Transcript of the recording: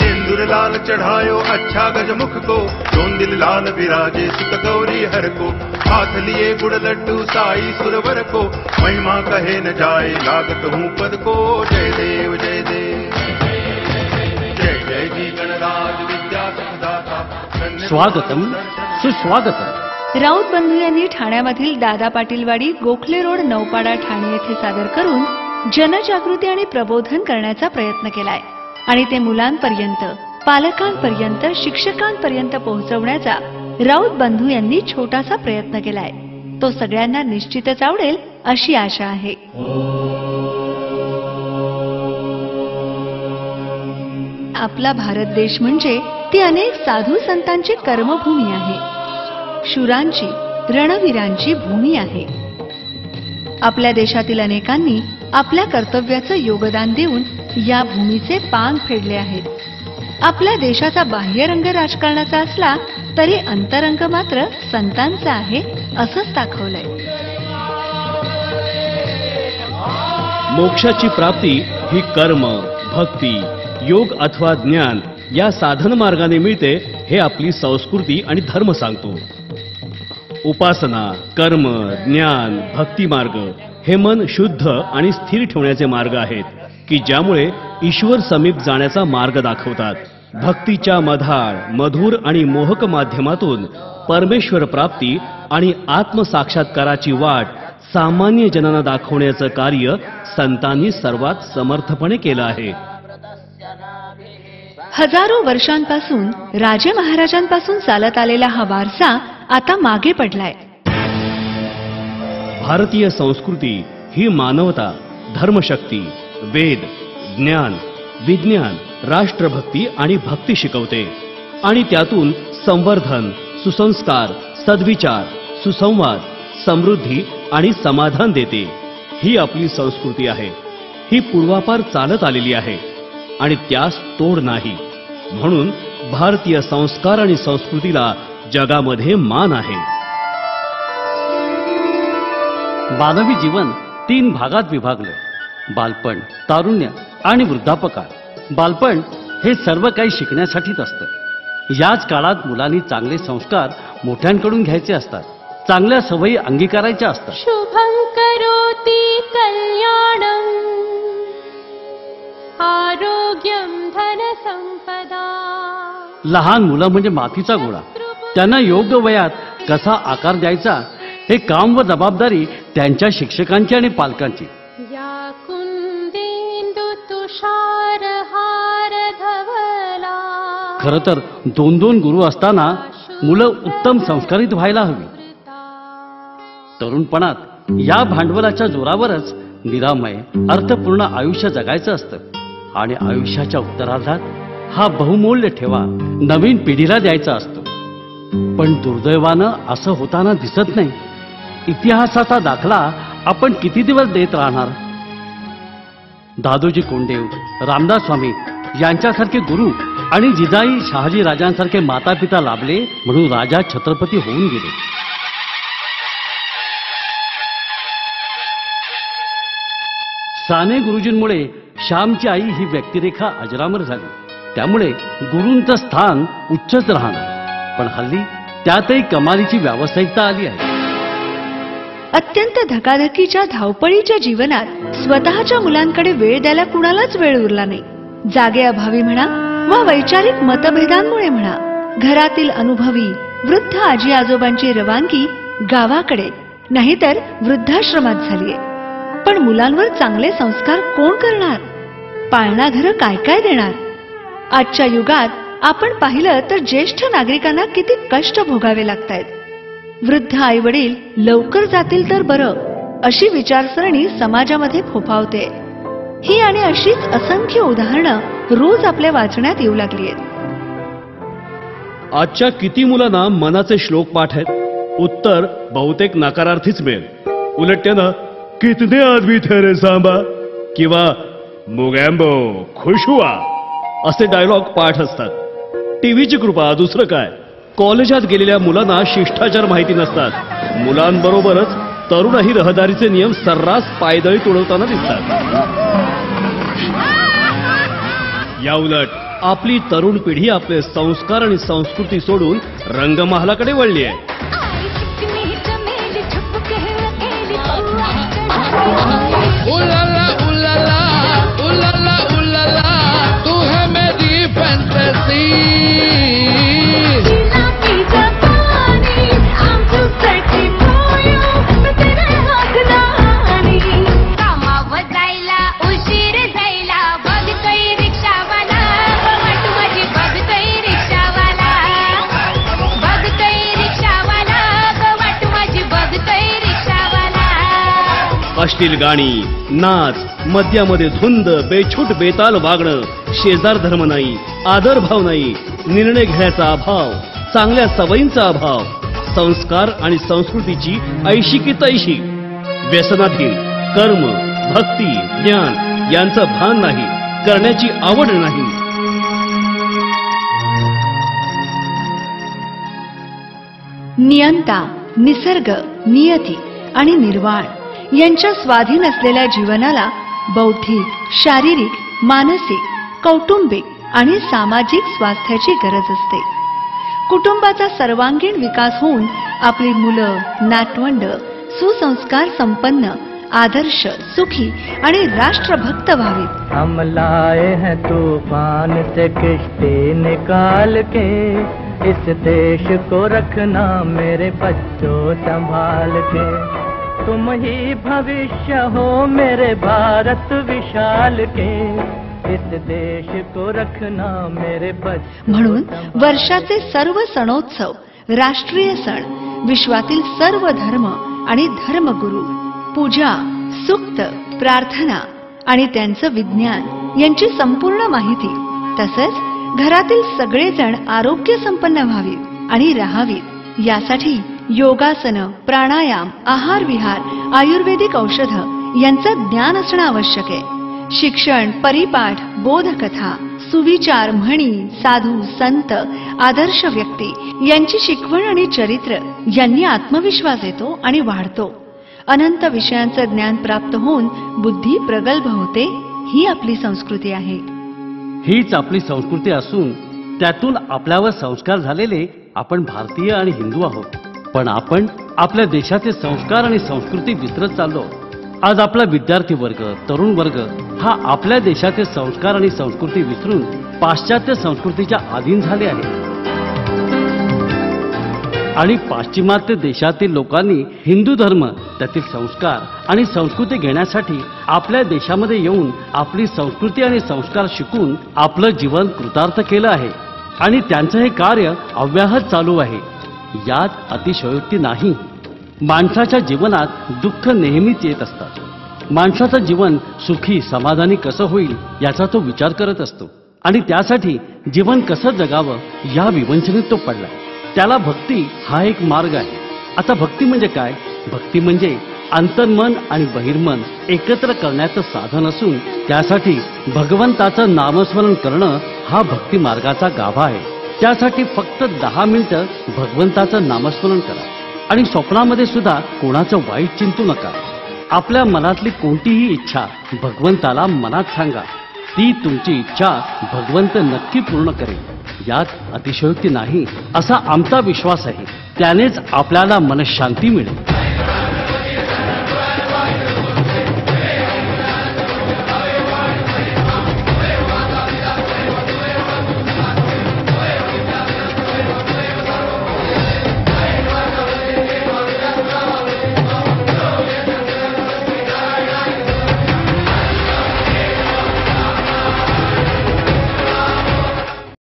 सिंदूर लाल चढ़ायो अच्छा गजमुख को, चोंदिल लाल विराजे सुत गौरी हर को, हाथ लिए गुड़ लड्डू साई सुरवर को, महिमा कहे न जाए लागत हूँ पद को। जय देव जय देव जय जय जी गणराज विद्या सुखदाता। स्वागतम सुस्वागतम। राऊत बंधू यांनी ठाण्यामधील दादा पाटीलवाडी गोखले रोड नौपाडा ठाणे येथे सादर करून जनजागृती आणि प्रबोधन करण्याचा प्रयत्न केलाय आणि ते मुलांपर्यंत, पालकांपर्यंत, शिक्षकांपर्यंत पोहोचवण्याचा राऊत बंधू यांनी छोटासा प्रयत्न केलाय। तो सगळ्यांना निश्चितच आवडेल अशी आशा आहे। आपला भारत देश म्हणजे ती अनेक साधू संतांची कर्मभूमी आहे, शूरांची, रणवीरांची भूमी आहे। आपल्या देशातील अनेकांनी आपल्या कर्तव्याचं योगदान देऊन या भूमीचे पांग फेडले आहेत। आपल्या देशाचा बाह्यरंग राजकारणाचा असला तरी अंतरंग मात्र संतांचा आहे असंच दाखवलंय। मोक्षाची प्राप्ती ही कर्म, भक्ती, योग अथवा ज्ञान या साधन मार्गाने मिळते हे आपली संस्कृती आणि धर्म सांगतो। उपासना, कर्म, ज्ञान, भक्ती मार्ग हे मन शुद्ध आणि स्थिर ठेवण्याचे मार्ग आहेत की ज्यामुळे ईश्वर समीप जाण्याचा मार्ग दाखवतात। भक्तीच्या मधाळ, मधुर आणि मोहक माध्यमातून परमेश्वर प्राप्ती आणि आत्मसाक्षात्काराची वाट सामान्य जनांना दाखवण्याचं कार्य संतांनी सर्वात समर्थपणे केलं आहे। हजारो वर्षांपासून राजे महाराजांपासून चालत आलेला हा वारसा आता मागे पडलाय। भारतीय संस्कृती ही मानवता, धर्मशक्ती, वेद, ज्ञान, विज्ञान, राष्ट्रभक्ती आणि भक्ती शिकवते आणि त्यातून संवर्धन, सुसंस्कार, सद्विचार, सुसंवाद, समृद्धी आणि समाधान देते। ही आपली संस्कृती आहे, ही पूर्वापार चालत आलेली आहे आणि त्यास तोड नाही। म्हणून भारतीय संस्कार आणि संस्कृतीला जगामध्ये मान आहे। मानवी जीवन 3 भागात विभागले: बालपण, तारुण्य आणि वृद्धापकाळ। बालपण हे सर्व काही शिकण्यासाठीच असतं। याच काळात मुलांनी चांगले संस्कार मोठ्यांकडून घ्यायचे असतात, चांगल्या सवयी अंगीकारायच्या असतात। शुभं करोति कल्याणं आरोग्यं धनसंपदा। लहान मुलं म्हणजे मातीचा गोळा, त्यांना योग्य वयात कसा आकार द्यायचा हे काम व जबाबदारी त्यांच्या शिक्षकांची आणि पालकांची। या कुंदेंदु तुषार हार धवला। खरं तर 2-2 गुरु असताना मुलं उत्तम संस्कारित व्हायला हवी। तरुणपणात या भांडवलाच्या जोरावरच निरामय, अर्थपूर्ण आयुष्य जगायचं असतं आणि आयुष्याच्या उत्तरार्धात हा बहुमूल्य ठेवा नवीन पिढीला द्यायचा असतो। पण दुर्दैवानं असं होताना दिसत नाही। इतिहासाचा दाखला आपण किती दिवस देत राहणार? दादोजी कोंडदेव, रामदास स्वामी यांच्यासारखे गुरु आणि जिजाई शहाजी राजांसारखे माता पिता लाभले म्हणून राजा छत्रपती होऊन गेले। साने गुरुजींमुळे श्यामची आई ही व्यक्तिरेखा अजरामर झाली। त्यामुळे गुरूंचं स्थान उच्चच राहणार। पण हल्ली त्यातही कमालीची व्यावसायिकता आली आहे। अत्यंत धकाधकीच्या धावपळीच्या जीवनात स्वतःच्या मुलांकडे वेळ द्यायला कुणालाच वेळ उरला नाही। जागे अभावी म्हणा वा वैचारिक मतभेदांमुळे म्हणा, घरातील अनुभवी वृद्ध आजी आजोबांची रवानगी गावाकडे नाहीतर वृद्धाश्रमात झालीय। पण मुलांवर चांगले संस्कार कोण करणार? पाळणा घरं काय काय देणार? आजच्या युगात आपण पाहिलं तर ज्येष्ठ नागरिकांना किती कष्ट भोगावे लागतायत। वृद्ध आई वडील लवकर जातील तर बरं अशी विचारसरणी समाजामध्ये फोफावते। ही आणि अशीच असंख्य उदाहरणं रोज आपल्या वाचण्यात येऊ लागली आहेत। आजच्या किती मुलांना मनाचे श्लोक पाठ आहेत? उत्तर बहुतेक नकारार्थीच मिळेल। उलट त्यानं कितने आदमी थे रे सांबा किंवा मुगॅम्बो खुश हुआ असे डायलॉग पाठ असतात। टीव्हीची कृपा, दुसरं काय। कॉलेजात गेलेल्या मुलांना शिष्टाचार माहिती नसतात। मुलांबरोबरच तरुणही रहदारीचे नियम सर्रास पायदळी तुडवताना दिसतात। या उलट आपली तरुण पिढी आपले संस्कार आणि संस्कृती सोडून रंगमहालाकडे वळली आहे. तू है मेरी फैंटेसी. अश्लील गाणी, नाच, मद्यामध्ये धुंद, बेछूट बेताल वागणं, शेजार धर्म नाही, आदर भाव नाही, निर्णय घेण्याचा अभाव, चांगल्या सवयींचा अभाव, संस्कार आणि संस्कृतीची ऐशी की तैशी, व्यसनाधीन, कर्म, भक्ती, ज्ञान यांचं भान नाही, करण्याची आवड नाही. नियंता, निसर्ग, नियती आणि निर्वाण यांच्या स्वाधीन असलेल्या जीवनाला बौद्धिक, शारीरिक, मानसिक, कौटुंबिक आणि सामाजिक स्वास्थ्याची गरज असते. कुटुंबाचा सर्वांगीण विकास होऊन आपली मुलं, नातवंड सुसंस्कार संपन्न, आदर्श, सुखी आणि राष्ट्रभक्त व्हावीत. हम लाए हैं तूफान से किश्ती निकाल के, इस देश को रखना मेरे बच्चों संभाल के. तुम ही भविष्य हो मेरे भारत विशाल के, इस देश को रखना मेरे बच्चों. म्हणून वर्षाचे सर्व सणोत्सव, राष्ट्रीय सण, विश्वातील सर्व धर्म आणि धर्मगुरू, पूजा, सूक्त, प्रार्थना आणि त्यांचं विज्ञान यांची संपूर्ण माहिती, तसंच घरातील सगळेजण आरोग्य संपन्न व्हावीत आणि राहावीत यासाठी योगासन, प्राणायाम, आहार विहार, आयुर्वेदिक औषधं यांचं ज्ञान असणं आवश्यक आहे. शिक्षण, परिपाठ, बोधकथा, सुविचार, म्हणी, साधू, संत, आदर्श व्यक्ती यांची शिकवण आणि चरित्र यांनी आत्मविश्वास येतो आणि वाढतो. अनंत विषयांचं ज्ञान प्राप्त होऊन बुद्धी प्रगल्भ होते. ही आपली संस्कृती आहे. हीच आपली संस्कृती असून त्यातून आपल्यावर संस्कार झालेले आपण भारतीय आणि हिंदू आहोत. पण आपण आपल्या देशाचे संस्कार आणि संस्कृती विसरत चाललो. आज आपला विद्यार्थी वर्ग, तरुण वर्ग हा आपल्या देशाचे संस्कार आणि संस्कृती विसरून पाश्चात्य संस्कृतीच्या अधीन झाले आहे. आणि पाश्चिमात्य देशातील लोकांनी हिंदू धर्म, त्यातील संस्कार आणि संस्कृती घेण्यासाठी आपल्या देशामध्ये येऊन आपली संस्कृती आणि संस्कार शिकून आपलं जीवन कृतार्थ केलं आहे. आणि त्यांचं हे कार्य अव्याहत चालू आहे. यात अतिशयोक्ती नाही. माणसाच्या जीवनात दुःख नेहमीच येत असतात. माणसाचं जीवन सुखी, समाधानी कसं होईल याचा तो विचार करत असतो. आणि त्यासाठी जीवन कसं जगावं या विवंचनेत तो पडलाय. त्याला भक्ती हा एक मार्ग आहे. आता भक्ती म्हणजे काय? भक्ती म्हणजे अंतर्मन आणि बहिर्मन एकत्र करण्याचं साधन असून त्यासाठी भगवंताचं नामस्मरण करणं हा भक्ती मार्गाचा गाभा आहे. त्यासाठी फक्त 10 मिनिटं भगवंताचं नामस्मरण करा आणि स्वप्नामध्ये सुद्धा कोणाचं वाईट चिंतू नका. आपल्या मनातली कोणतीही इच्छा भगवंताला मनात सांगा. ती तुमची इच्छा भगवंत नक्की पूर्ण करेल. यात अतिशयोक्ती नाही असा आमचा विश्वास आहे. त्यानेच आपल्याला मनशांती मिळेल.